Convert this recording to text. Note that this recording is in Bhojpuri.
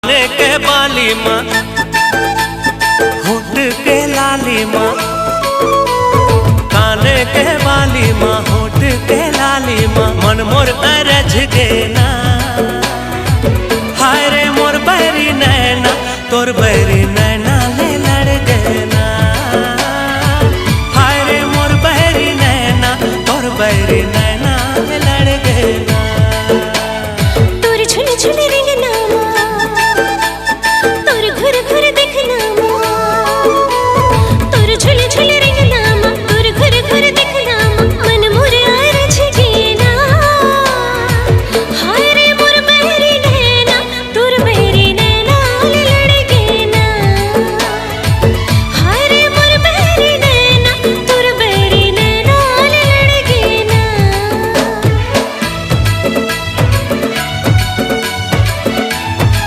काने के बाली माँ होठ के लाली माँ, काने के बाली माँ होठ के लाली माँ, मन मोर अरझ के ना, हाय रे मोर बैरी नैना तोर बैरी